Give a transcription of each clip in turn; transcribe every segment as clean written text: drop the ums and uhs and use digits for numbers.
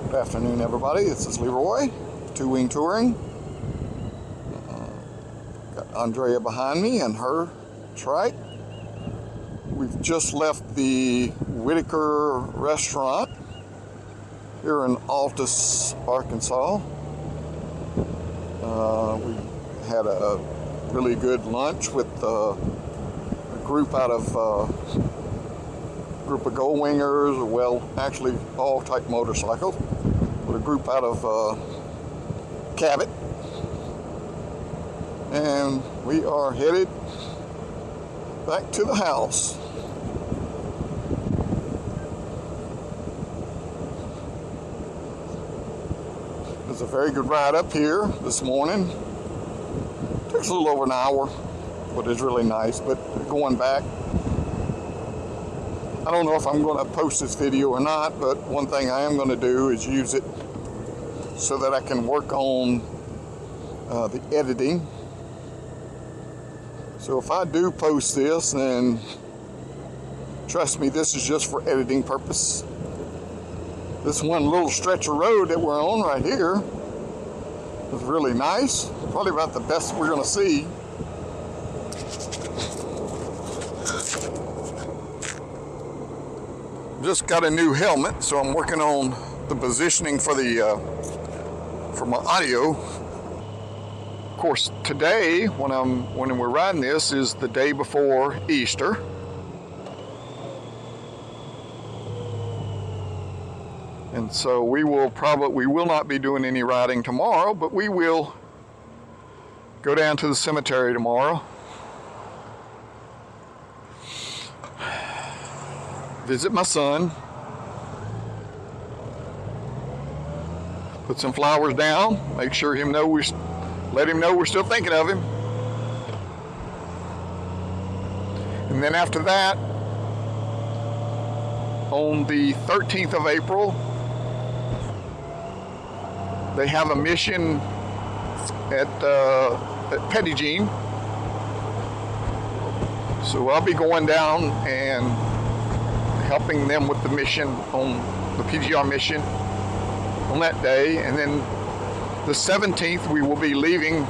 Good afternoon, everybody. This is Leroy, Two Wing Touring. Got Andrea behind me and her trike. We've just left the Wiederkehr Restaurant here in Altus, Arkansas. We had a really good lunch with a group out of group of Goldwingers, well, actually all type motorcycles, with a group out of Cabot, and we are headed back to the house. It was a very good ride up here this morning. Takes a little over an hour, but it's really nice. But going back, I don't know if I'm going to post this video or not, but one thing I am going to do is use it so that I can work on the editing. So if I do post this, then trust me, this is just for editing purpose. This one little stretch of road that we're on right here is really nice. Probably about the best we're going to see. Just got a new helmet, so I'm working on the positioning for the for my audio. Of course, today when we're riding this is the day before Easter. And so we will not be doing any riding tomorrow, but we will go down to the cemetery tomorrow. Visit my son. Put some flowers down. Make sure let him know we're still thinking of him. And then after that, on the 13th of April, they have a mission at Pettigene. So I'll be going down and helping them with the mission, on the PGR mission on that day. And then the 17th we will be leaving,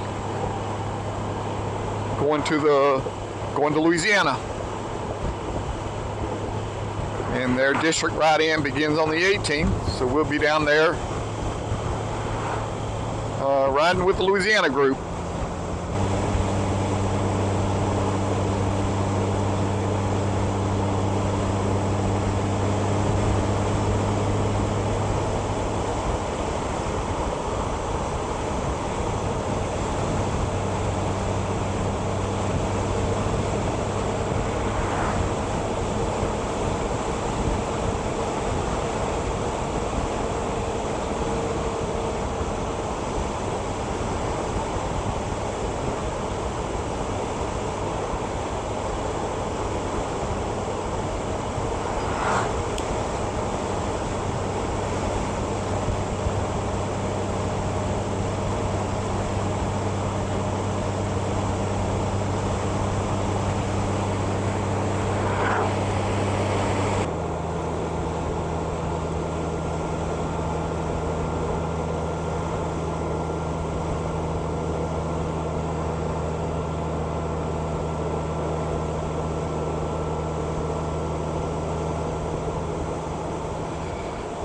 going to Louisiana. And their district ride-in begins on the 18th, so we'll be down there riding with the Louisiana group.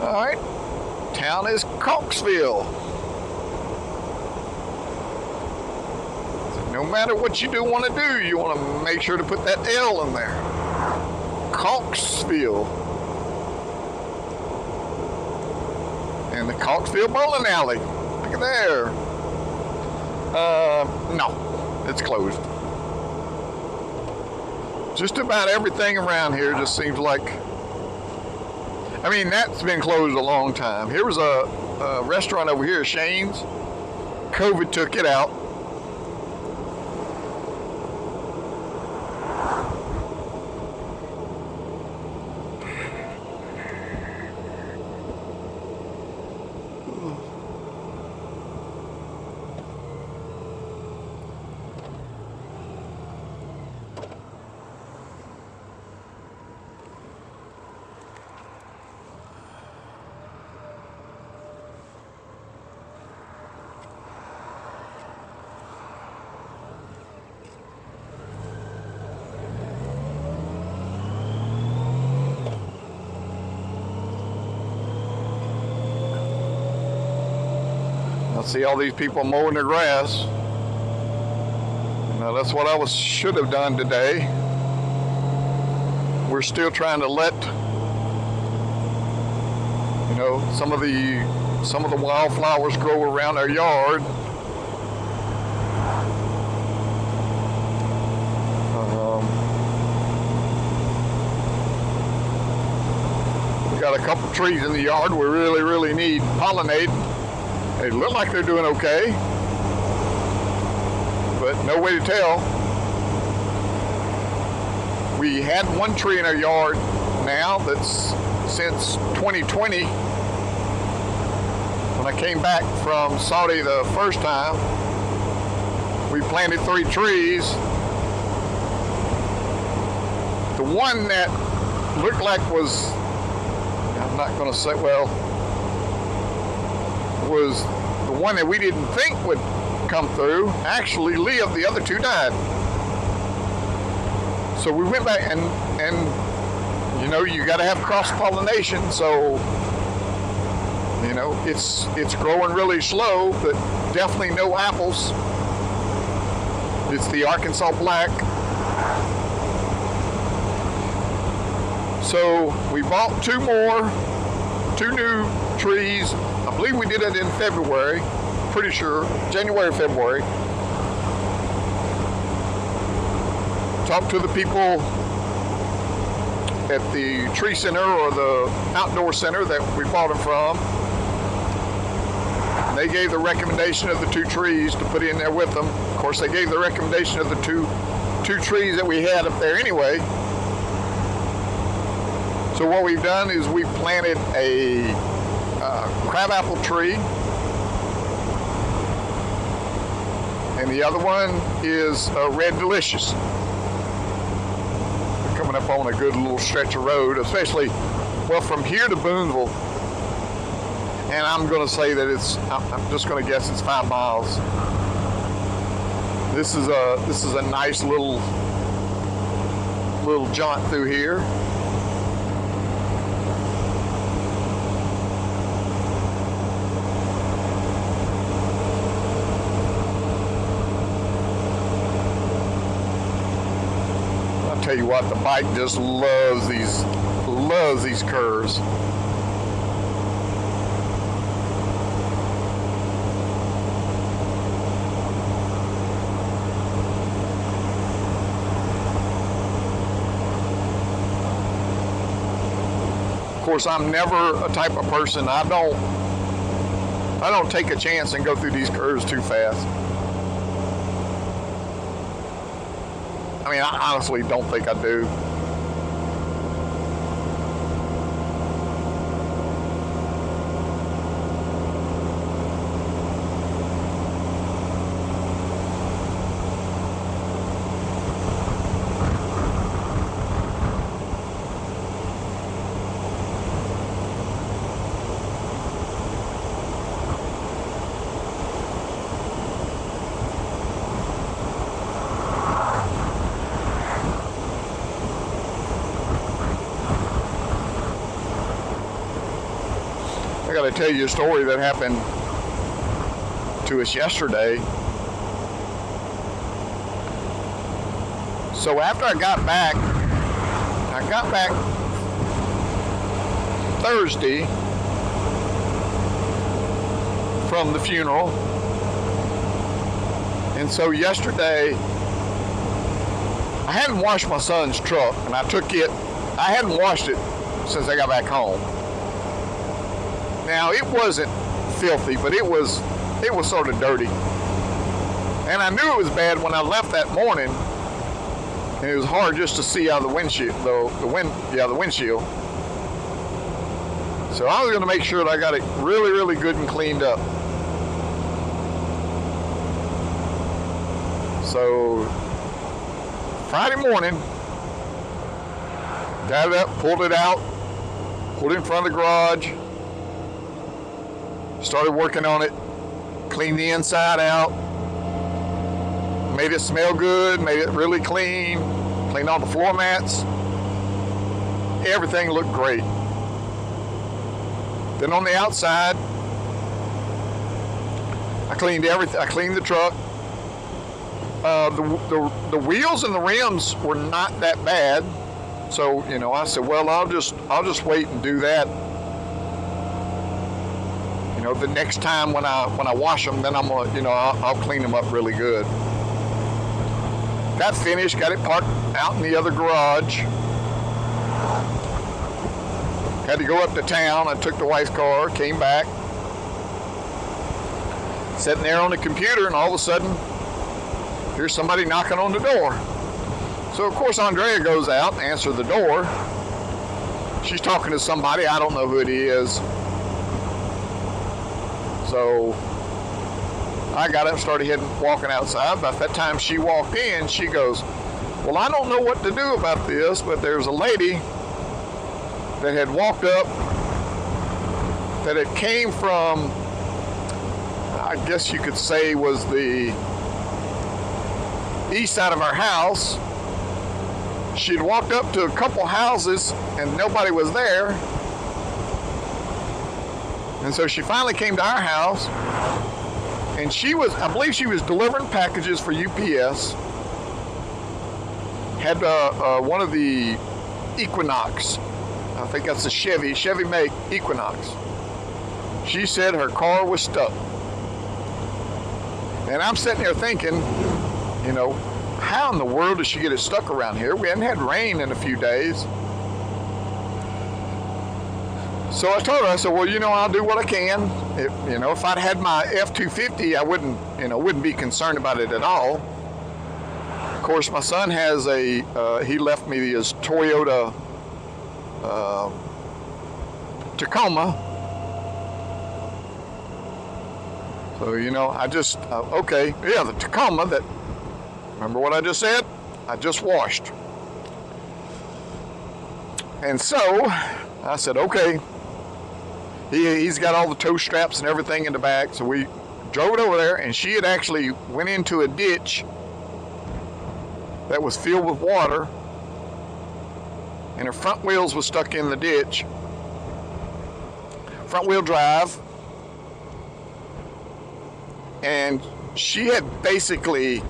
Alright, town is Coxville. So no matter what you do want to do, you want to make sure to put that L in there. Coxville. And the Coxville Bowling Alley. Look at there. No, it's closed. Just about everything around here just seems like, I mean, that's been closed a long time. Here was a restaurant over here, Shane's. COVID took it out. see all these people mowing their grass. Now that's what I should have done today. We're still trying to let, you know, some of the wildflowers grow around our yard. We got a couple trees in the yard we really need pollinating. They look like they're doing okay, but no way to tell. We had one tree in our yard now that's since 2020. When I came back from Saudi the first time, we planted 3 trees. The one that looked like was, I'm not going to say, well, was the one that we didn't think would come through actually lived. The other 2 died. So we went back and you know, you got to have cross-pollination. So, you know, it's growing really slow, but definitely no apples. It's the Arkansas Black. So we bought 2 new trees. I believe we did it in February, pretty sure, January, February. Talked to the people at the tree center or the outdoor center that we bought them from. And they gave the recommendation of the 2 trees to put in there with them. Of course, they gave the recommendation of the two trees that we had up there anyway. So what we've done is we planted a crabapple tree, and the other one is a Red Delicious. We're coming up on a good little stretch of road, especially, well, from here to Boonville, and I'm going to say that I'm just going to guess it's 5 miles. This is a nice little jaunt through here. Tell you what, the bike just loves these curves. Of course, I'm never a type of person. I don't take a chance and go through these curves too fast. I mean, I honestly don't think I do. I got to tell you a story that happened to us yesterday. So after I got back Thursday from the funeral, and so yesterday I hadn't washed my son's truck, and I hadn't washed it since I got back home. Now, it wasn't filthy, but it was sort of dirty. And I knew it was bad when I left that morning, and it was hard just to see out of the windshield, the windshield. So I was going to make sure that I got it really, really good and cleaned up. So Friday morning, got it up, pulled it out, put it in front of the garage, started working on it, cleaned the inside out, made it smell good, made it really clean, cleaned all the floor mats. Everything looked great. Then on the outside, I cleaned everything. I cleaned the truck. The wheels and the rims were not that bad. So, you know, I said, well, I'll just wait and do that. You know, the next time when I wash them, then I'm gonna, you know, I'll clean them up really good. Got finished, got it parked out in the other garage. Had to go up to town. I took the wife's car, came back, sitting there on the computer, and all of a sudden, here's somebody knocking on the door. So, of course, Andrea goes out and answers the door. She's talking to somebody. I don't know who it is. So, I got up and started walking outside. By that time she walked in, she goes, well, I don't know what to do about this, but there's a lady that had walked up that it came from, I guess you could say, was the east side of our house. She'd walked up to a couple houses and nobody was there. And so she finally came to our house, and I believe she was delivering packages for UPS. Had one of the Equinox. I think that's a Chevy make Equinox. She said her car was stuck. And I'm sitting there thinking, you know, how in the world did she get it stuck around here? We hadn't had rain in a few days. So I told her, I said, well, you know, I'll do what I can. You know, if I'd had my F-250, I wouldn't be concerned about it at all. Of course, my son has he left me his Toyota Tacoma. So, you know, I just, okay, yeah, the Tacoma that, remember what I just said? I just washed. And so, I said, okay. He's got all the tow straps and everything in the back, so we drove it over there, and she had actually went into a ditch that was filled with water, and her front wheels was stuck in the ditch. Front wheel drive. And she had basically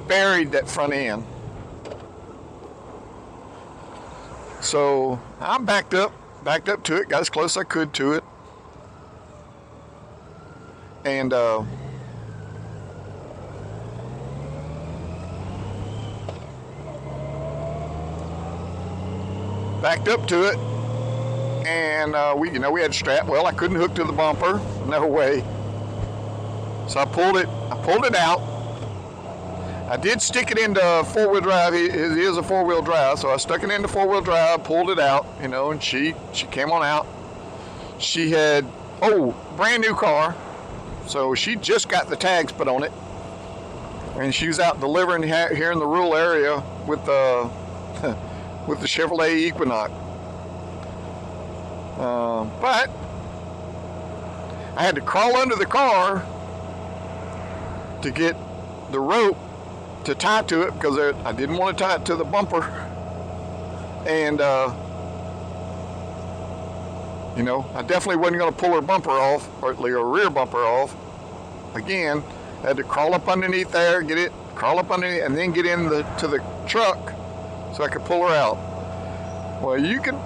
buried that front end. So I backed up to it, got as close as I could to it. And backed up to it, and we had strap. Well, I couldn't hook to the bumper, no way. So I pulled it out. I did stick it into four-wheel drive. It is a four-wheel drive, so I stuck it into four-wheel drive, pulled it out, you know, and she came on out. She had, brand new car, so she just got the tags put on it, and she was out delivering here in the rural area with the with the Chevrolet Equinox. But I had to crawl under the car to get the rope to tie to it, because I didn't want to tie it to the bumper. And you know, I definitely wasn't going to pull her bumper off, or her rear bumper off. Again, I had to crawl up underneath there, crawl up underneath, and then get to the truck so I could pull her out. Well, you can.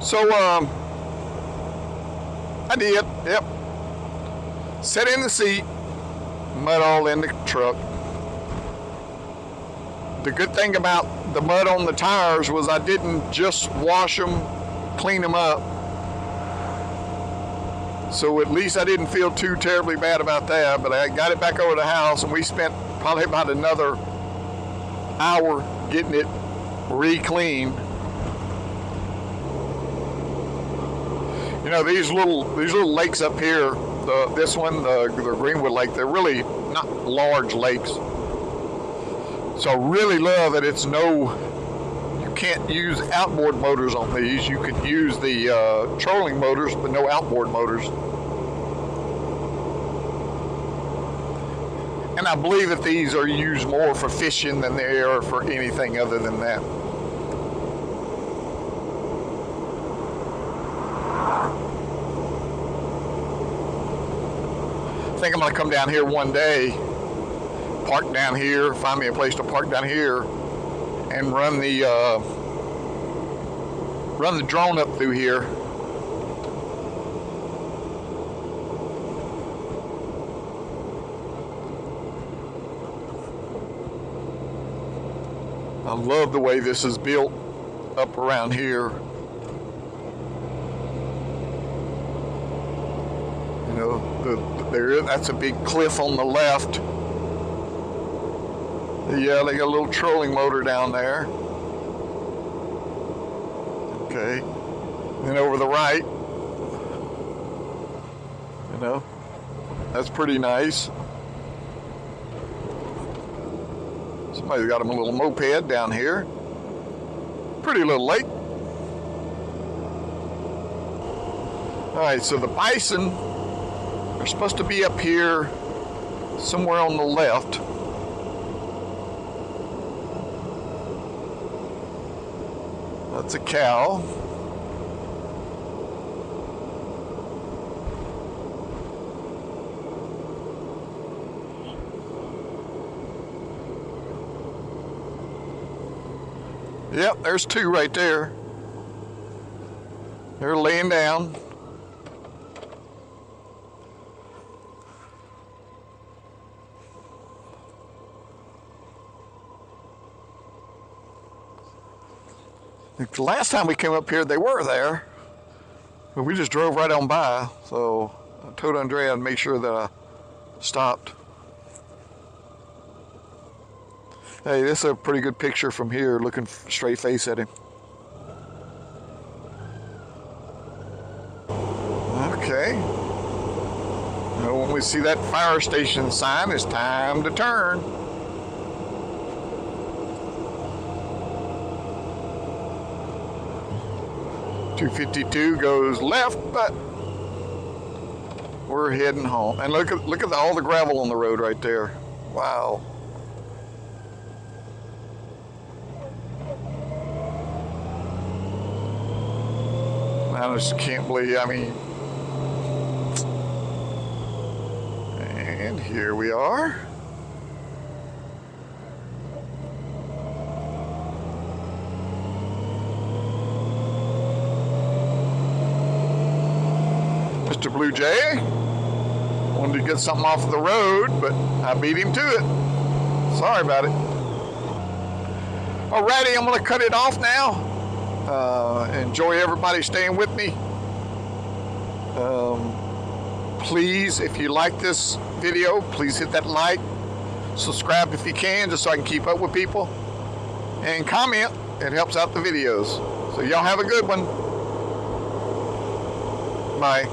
So, I did, yep. Sat in the seat, mud all in the truck. The good thing about the mud on the tires was I didn't just wash them, clean them up. So at least I didn't feel too terribly bad about that, but I got it back over to the house, and we spent probably about another hour getting it re-cleaned. You know, these little lakes up here, this one, the Greenwood Lake, they're really not large lakes. So I really love that you can't use outboard motors on these. You could use the trolling motors, but no outboard motors. And I believe that these are used more for fishing than they are for anything other than that. think I'm gonna come down here one day, park down here, find me a place to park down here, and run the drone up through here. I love the way this is built up around here. You know, that's a big cliff on the left. Yeah, they got a little trolling motor down there. Okay. And over the right, you know, that's pretty nice. Somebody's got a little moped down here. Pretty little lake. All right, so the bison are supposed to be up here somewhere on the left. That's a cow. Yep, there's two right there. They're laying down. The last time we came up here, they were there, but we just drove right on by. So I told Andrea to make sure that I stopped. Hey, this is a pretty good picture from here, looking straight face at him. Okay. Now, when we see that fire station sign, it's time to turn. .252 goes left, but we're heading home. And look at all the gravel on the road right there. Wow. I just can't believe, I mean, and here we are. Mr. Blue Jay wanted to get something off of the road, but I beat him to it. Sorry about it. Alrighty, I'm going to cut it off now. Enjoy everybody staying with me. Please, if you like this video, please hit that like, subscribe if you can, just so I can keep up with people, and comment. It helps out the videos. So y'all have a good one. Bye.